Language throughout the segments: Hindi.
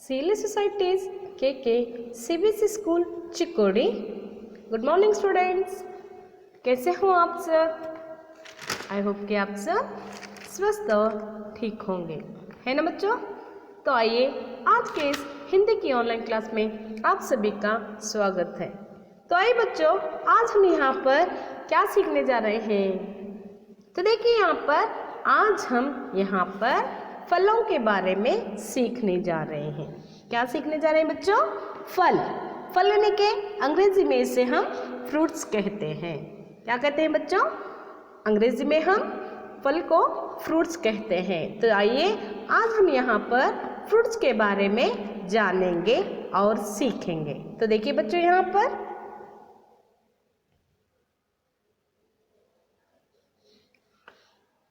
सीली सोसाइटीज के CBSE school Chikodi. Good morning students, कैसे हो आप सब? आई होप कि आप सब स्वस्थ और ठीक होंगे, है ना बच्चों? तो आइए आज के इस हिंदी की ऑनलाइन क्लास में आप सभी का स्वागत है। तो आइए बच्चों, आज हम यहाँ पर क्या सीखने जा रहे हैं? तो देखिए यहाँ पर आज हम यहाँ पर फलों के बारे में सीखने जा रहे हैं। क्या सीखने जा रहे हैं बच्चों? फल। फल यानी कि अंग्रेजी में इसे हम फ्रूट्स कहते हैं। क्या कहते हैं बच्चों? अंग्रेजी में हम फल को फ्रूट्स कहते हैं। तो आइए आज हम यहाँ पर फ्रूट्स के बारे में जानेंगे और सीखेंगे। तो देखिए बच्चों, यहाँ पर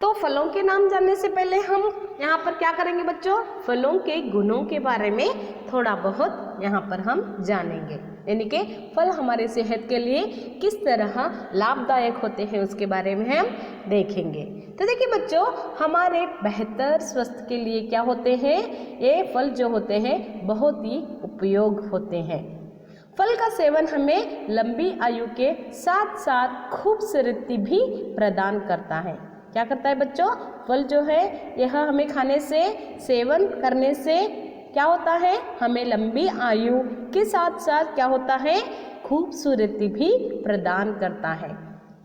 तो फलों के नाम जानने से पहले हम यहाँ पर क्या करेंगे बच्चों? फलों के गुणों के बारे में थोड़ा बहुत यहाँ पर हम जानेंगे, यानी कि फल हमारे सेहत के लिए किस तरह लाभदायक होते हैं उसके बारे में हम देखेंगे। तो देखिए बच्चों, हमारे बेहतर स्वास्थ्य के लिए क्या होते हैं? ये फल जो होते हैं बहुत ही उपयोग होते हैं। फल का सेवन हमें लंबी आयु के साथ साथ खूबसूरती भी प्रदान करता है। क्या करता है बच्चों? फल जो है यह हमें खाने से, सेवन करने से क्या होता है? हमें लंबी आयु के साथ साथ क्या होता है? खूबसूरती भी प्रदान करता है।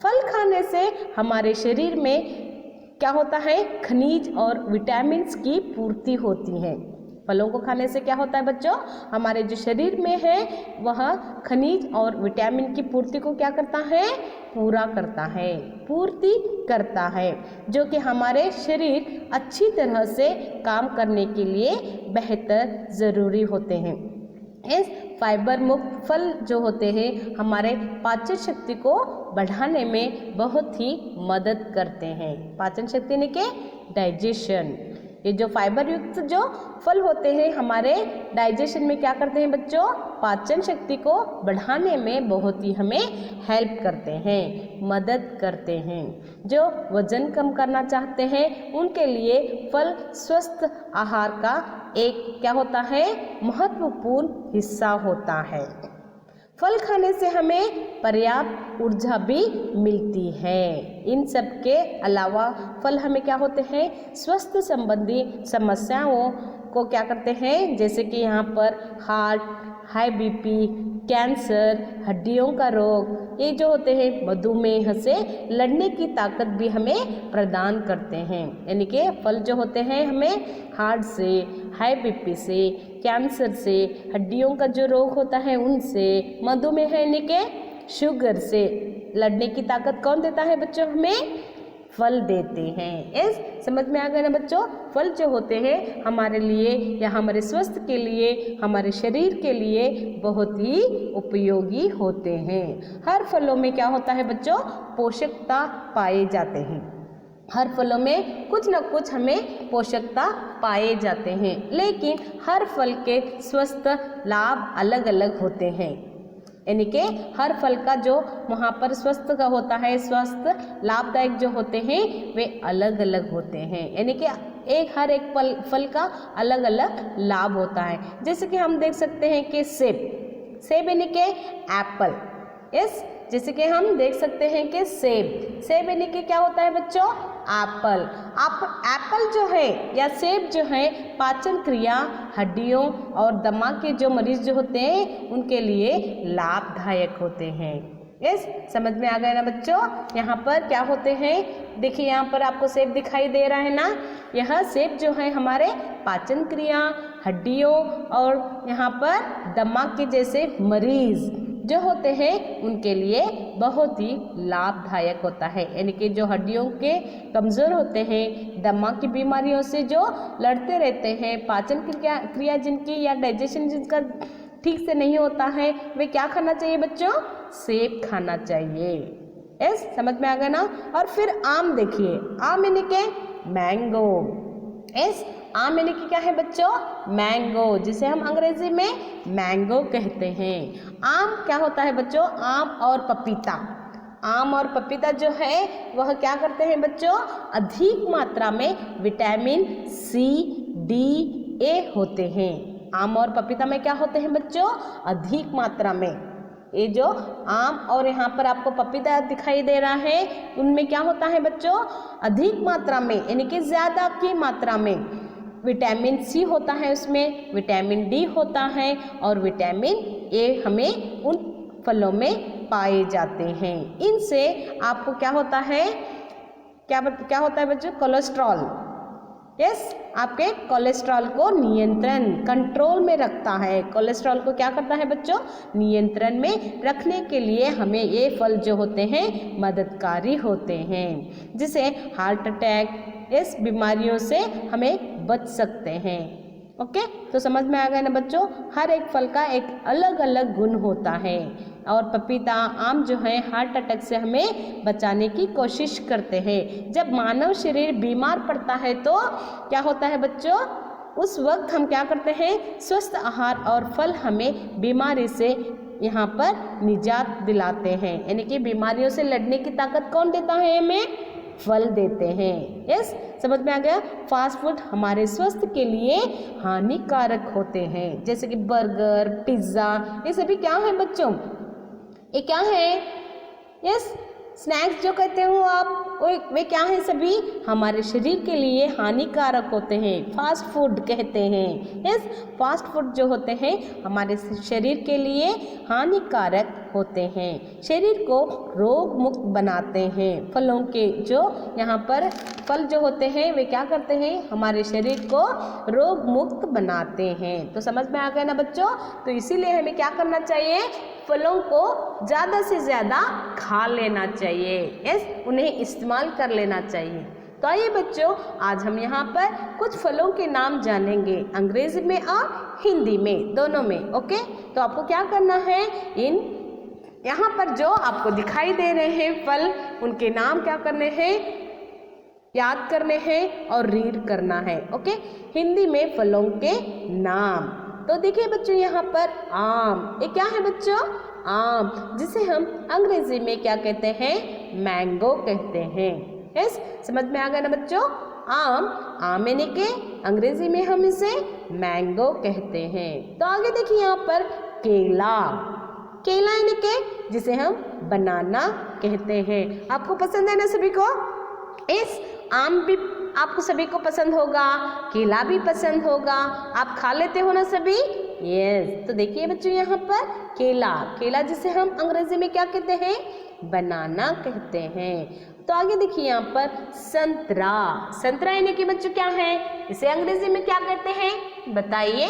फल खाने से हमारे शरीर में क्या होता है? खनिज और विटामिन्स की पूर्ति होती है। फलों को खाने से क्या होता है बच्चों? हमारे जो शरीर में है वह खनिज और विटामिन की पूर्ति को क्या करता है? पूरा करता है, पूर्ति करता है, जो कि हमारे शरीर अच्छी तरह से काम करने के लिए बेहतर ज़रूरी होते हैं। इस फाइबर मुक्त फल जो होते हैं हमारे पाचन शक्ति को बढ़ाने में बहुत ही मदद करते हैं। पाचन शक्ति यानी कि डाइजेशन। ये जो फाइबर युक्त जो फल होते हैं हमारे डाइजेशन में क्या करते हैं बच्चों? पाचन शक्ति को बढ़ाने में बहुत ही हमें हेल्प करते हैं, मदद करते हैं। जो वजन कम करना चाहते हैं उनके लिए फल स्वस्थ आहार का एक क्या होता है? महत्वपूर्ण हिस्सा होता है। फल खाने से हमें पर्याप्त ऊर्जा भी मिलती है। इन सब के अलावा फल हमें क्या होते हैं? स्वास्थ्य संबंधी समस्याओं को क्या करते हैं? जैसे कि यहाँ पर हार्ट, हाई बीपी, कैंसर, हड्डियों का रोग, ये जो होते हैं मधुमेह से लड़ने की ताकत भी हमें प्रदान करते हैं। यानी कि फल जो होते हैं हमें हार्ट से, हाई बीपी से, कैंसर से, हड्डियों का जो रोग होता है उनसे, मधुमेह यानी कि शुगर से लड़ने की ताकत कौन देता है बच्चों? हमें फल देते हैं। इस समझ में आ गया ना बच्चों? फल जो होते हैं हमारे लिए या हमारे स्वास्थ्य के लिए, हमारे शरीर के लिए बहुत ही उपयोगी होते हैं। हर फलों में क्या होता है बच्चों? पोषकता पाए जाते हैं। हर फलों में कुछ न कुछ हमें पोषकता पाए जाते हैं, लेकिन हर फल के स्वास्थ्य लाभ अलग अलग होते हैं। यानी कि हर फल का जो वहाँ पर स्वस्थ का होता है, स्वास्थ्य लाभदायक जो होते हैं वे अलग अलग होते हैं। यानी कि हर एक फल का अलग अलग लाभ होता है। जैसे कि हम देख सकते हैं कि सेब यानी कि एप्पल। यस, जैसे कि हम देख सकते हैं कि सेब यानी कि क्या होता है बच्चों? एप्पल। एप्पल जो है या सेब जो है पाचन क्रिया, हड्डियों और दिमाग के जो मरीज जो होते हैं उनके लिए लाभदायक होते हैं। यस, समझ में आ गया ना बच्चों? यहाँ पर क्या होते हैं? देखिए यहाँ पर आपको सेब दिखाई दे रहा है ना? यह सेब जो है हमारे पाचन क्रिया, हड्डियों और यहाँ पर दिमाग के जैसे मरीज जो होते हैं उनके लिए बहुत ही लाभदायक होता है। यानी कि जो हड्डियों के कमज़ोर होते हैं, दिमाग की बीमारियों से जो लड़ते रहते हैं, पाचन क्रिया जिनकी या डाइजेशन जिनका ठीक से नहीं होता है, वे क्या खाना चाहिए बच्चों? सेब खाना चाहिए। यस, समझ में आ गया ना? और फिर आम देखिए, आम यानी कि मैंगो। यस, आम यानी कि क्या है बच्चों? मैंगो, जिसे हम अंग्रेजी में मैंगो कहते हैं। आम क्या होता है बच्चों? आम और पपीता। आम और पपीता जो है वह क्या करते हैं बच्चों? अधिक मात्रा में विटामिन सी, डी, ए होते हैं। आम और पपीता में क्या होते हैं बच्चों? अधिक मात्रा में। ये जो आम और यहाँ पर आपको पपीता दिखाई दे रहा है, उनमें क्या होता है बच्चों? अधिक मात्रा में, यानी कि ज़्यादा की मात्रा में विटामिन सी होता है, उसमें विटामिन डी होता है और विटामिन ए हमें उन फलों में पाए जाते हैं। इनसे आपको क्या होता है, क्या होता है बच्चों? कोलेस्ट्रॉल। यस, आपके कोलेस्ट्रॉल को नियंत्रण, कंट्रोल में रखता है। कोलेस्ट्रॉल को क्या करता है बच्चों? नियंत्रण में रखने के लिए हमें ये फल जो होते हैं मददगारी होते हैं, जिसे हार्ट अटैक इस बीमारियों से हमें बच सकते हैं। ओके, तो समझ में आ गया ना बच्चों? हर एक फल का एक अलग अलग गुण होता है और पपीता, आम जो है हार्ट अटैक से हमें बचाने की कोशिश करते हैं। जब मानव शरीर बीमार पड़ता है तो क्या होता है बच्चों? उस वक्त हम क्या करते हैं? स्वस्थ आहार और फल हमें बीमारी से यहाँ पर निजात दिलाते हैं, यानी कि बीमारियों से लड़ने की ताकत कौन देता है? हमें फल देते हैं। यस, समझ में आ गया? फास्ट फूड हमारे स्वास्थ्य के लिए हानिकारक होते हैं, जैसे कि बर्गर, पिज्ज़ा, ये सभी क्या है बच्चों? ये क्या है? यस, स्नैक्स जो कहते हो आप, वे क्या हैं? सभी हमारे शरीर के लिए हानिकारक होते हैं, फास्ट फूड कहते हैं। यस, फास्ट फूड जो होते हैं हमारे शरीर के लिए हानिकारक होते हैं, शरीर को रोग मुक्त बनाते हैं। फलों के जो यहाँ पर फल जो होते हैं वे क्या करते हैं? हमारे शरीर को रोग मुक्त बनाते हैं। तो समझ में आ गया ना बच्चों? तो इसीलिए हमें क्या करना चाहिए? फलों को ज़्यादा से ज़्यादा खा लेना चाहिए। यस, उन्हें इस्तेमाल कर लेना चाहिए। तो आइए बच्चों, आज हम यहाँ पर कुछ फलों के नाम जानेंगे, अंग्रेजी में और हिंदी में, दोनों में। ओके, तो आपको क्या करना है? इन यहाँ पर जो आपको दिखाई दे रहे हैं फल, उनके नाम क्या करने हैं? याद करने हैं और रीड करना है। ओके, हिंदी में फलों के नाम। तो देखिए बच्चों, यहाँ पर आम, ये क्या है बच्चों? आम, जिसे हम अंग्रेजी में क्या कहते हैं? मैंगो कहते हैं। यस, समझ में आ गया ना बच्चों? आम यानी के अंग्रेजी में हम इसे मैंगो कहते हैं। तो आगे देखिए यहाँ पर केला, केला यानी के जिसे हम बनाना कहते हैं। आपको पसंद है ना सभी को? इस आम भी आपको सभी को पसंद होगा, केला भी पसंद होगा, आप खा लेते हो ना सभी? यस, तो देखिए बच्चों यहाँ पर केला, केला जिसे हम अंग्रेजी में क्या कहते हैं? बनाना कहते हैं। तो आगे देखिए यहाँ पर संतरा, संतरा यानी कि बच्चों क्या है? इसे अंग्रेजी में क्या कहते हैं? बताइए।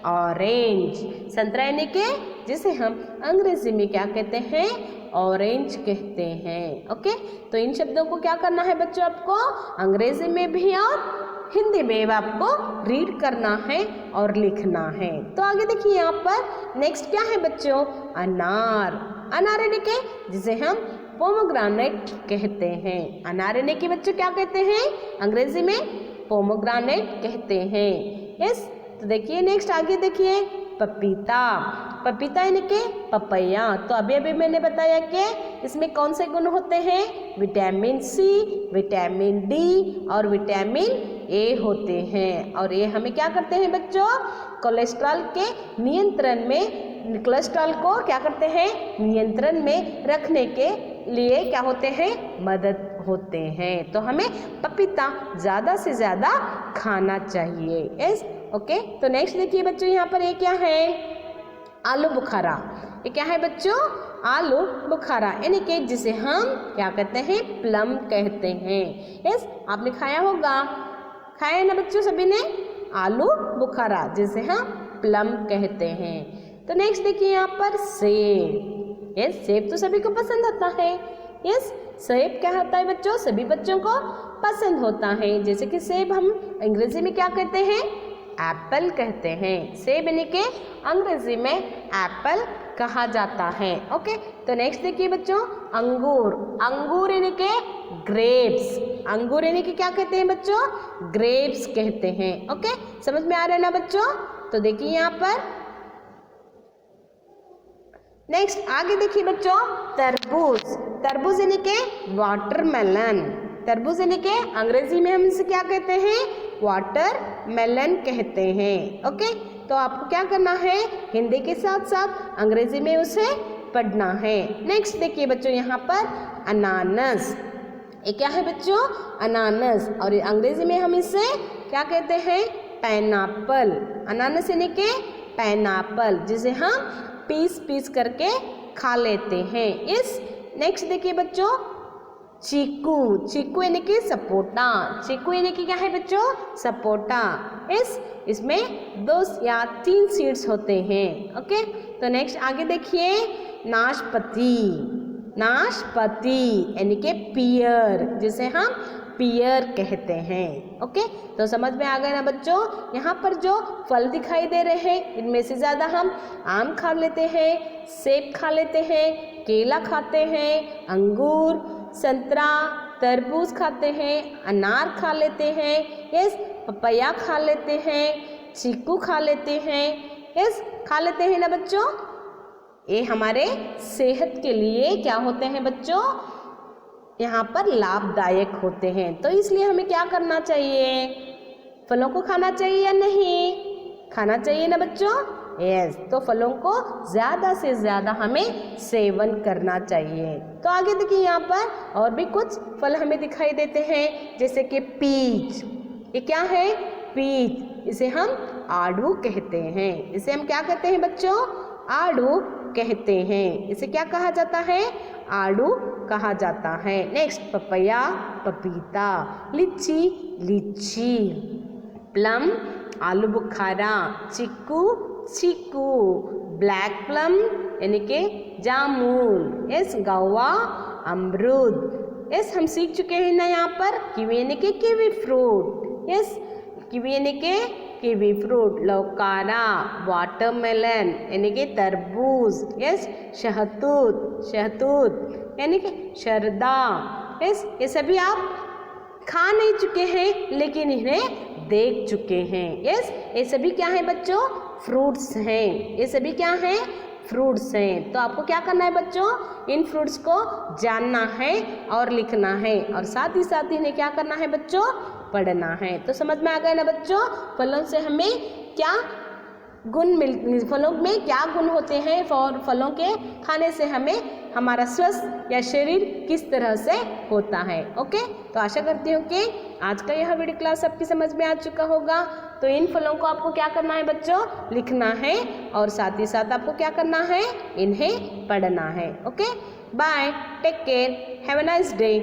ऑरेंज, संतरा यानी कि जिसे हम अंग्रेजी में क्या कहते हैं? ऑरेंज कहते हैं। ओके, तो इन शब्दों को क्या करना है बच्चों? आपको अंग्रेजी में भी और हिंदी में आपको रीड करना है और लिखना है। तो आगे देखिए यहाँ पर नेक्स्ट क्या है बच्चों? अनार, अनार यानी कि जिसे हम पोमोग्रेनेट कहते हैं। अनार यानी कि बच्चों क्या कहते हैं? अंग्रेजी में पोमोग्रेनेट कहते हैं। यस, तो देखिए नेक्स्ट आगे देखिए पपीता, पपीता यानी कि पपैया। तो अभी अभी मैंने बताया कि इसमें कौन से गुण होते हैं? विटामिन सी, विटामिन डी और विटामिन ए होते हैं। और ये हमें क्या करते हैं बच्चों? कोलेस्ट्रॉल के नियंत्रण में, कोलेस्ट्रॉल को क्या करते हैं? नियंत्रण में रखने के लिए क्या होते हैं? मदद होते हैं। तो हमें पपीता ज़्यादा से ज़्यादा खाना चाहिए। Yes, okay. तो नेक्स्ट देखिए बच्चों यहाँ पर ये क्या है? आलू बुखारा। ये क्या है बच्चों? आलू बुखारा यानी कि जिसे हम क्या कहते हैं? प्लम कहते हैं। यस, आपने खाया होगा, खाया है ना बच्चों सभी ने? आलू बुखारा जिसे हम प्लम कहते हैं। तो नेक्स्ट देखिए यहाँ पर सेब। यस, सेब तो सभी को पसंद होता है। यस, सेब क्या होता है बच्चों? सभी बच्चों को पसंद होता है। जैसे कि सेब हम अंग्रेजी में क्या कहते हैं? एप्पल कहते हैं। सेब यानी कि अंग्रेजी में एप्पल कहा जाता है। ओके, तो नेक्स्ट देखिए बच्चों अंगूर। अंगूर यानी कि ग्रेप्स। अंगूर यानी कि क्या कहते हैं बच्चों? ग्रेप्स कहते हैं। ओके, समझ में आ रहा है ना बच्चों? तो देखिए यहाँ पर नेक्स्ट आगे देखिए बच्चों तरबूज। तरबूज यानी कि वाटरमेलन। तरबूज यानी कि अंग्रेजी में हम इसे क्या कहते हैं? वाटरमेलन कहते हैं। ओके, तो आपको क्या करना है, हिंदी के साथ साथ अंग्रेजी में उसे पढ़ना है। नेक्स्ट देखिए बच्चों यहाँ पर अनानस, ये क्या है बच्चों, अनानस, और अंग्रेजी में हम इसे क्या कहते हैं, पाइनएप्पल। अनानस यानी कि पाइनएप्पल, जिसे हम पीस पीस करके खा लेते हैं। इस नेक्स्ट देखिए बच्चों चीकू, चीकू यानी कि सपोटा, चीकू यानी कि क्या है बच्चों, सपोटा। इसमें 2 या 3 सीड्स होते हैं। ओके, तो नेक्स्ट आगे देखिए नाशपाती, नाशपाती यानी कि पियर, जिसे हम पियर कहते हैं। ओके, तो समझ में आ गए ना बच्चों। यहाँ पर जो फल दिखाई दे रहे हैं इनमें से ज़्यादा हम आम खा लेते हैं, सेब खा लेते हैं, केला खाते हैं, अंगूर, संतरा, तरबूज खाते हैं, अनार खा लेते हैं, पपैया खा लेते हैं, चीकू खा लेते हैं, खा लेते हैं ना बच्चों। ये हमारे सेहत के लिए क्या होते हैं बच्चों, यहाँ पर लाभदायक होते हैं। तो इसलिए हमें क्या करना चाहिए, फलों को खाना चाहिए या नहीं, खाना चाहिए ना बच्चों। यस, तो फलों को ज़्यादा से ज़्यादा हमें सेवन करना चाहिए। तो आगे देखिए यहाँ पर और भी कुछ फल हमें दिखाई देते हैं, जैसे कि पीच, ये क्या है, पीच, इसे हम आड़ू कहते हैं। इसे हम क्या कहते हैं बच्चों, आड़ू कहते हैं। इसे क्या कहा जाता है, आड़ू कहा जाता है। नेक्स्ट पपैया, पपीता, लीची, लीची, प्लम, आलू बुखारा, चीकू, चीकू, ब्लैक प्लम यानी कि जामुन, गवा, अमरूद। हम सीख चुके हैं ना यहाँ पर कीवी यानी कि कीवी फ्रूट। कीवी यानी कि कीवी फ्रूट, लौकारा, वाटरमेलन यानी कि तरबूज, शहतूत, शहतूत यानी कि शरदा। ये सभी आप खा नहीं चुके हैं लेकिन इन्हें देख चुके हैं। ये सभी क्या है बच्चों, फ्रूट्स हैं। ये सभी क्या हैं, फ्रूट्स हैं। तो आपको क्या करना है बच्चों, इन फ्रूट्स को जानना है और लिखना है, और साथ ही साथ इन्हें क्या करना है बच्चों, पढ़ना है। तो समझ में आ गया ना बच्चों, फलों से हमें क्या गुण फलों में क्या गुण होते हैं, और फलों के खाने से हमें हमारा स्वस्थ या शरीर किस तरह से होता है। ओके, तो आशा करती हूँ कि आज का यह वीडियो क्लास आपकी समझ में आ चुका होगा। तो इन फलों को आपको क्या करना है बच्चों, लिखना है, और साथ ही साथ आपको क्या करना है, इन्हें पढ़ना है। Okay, bye, take care, have a nice day.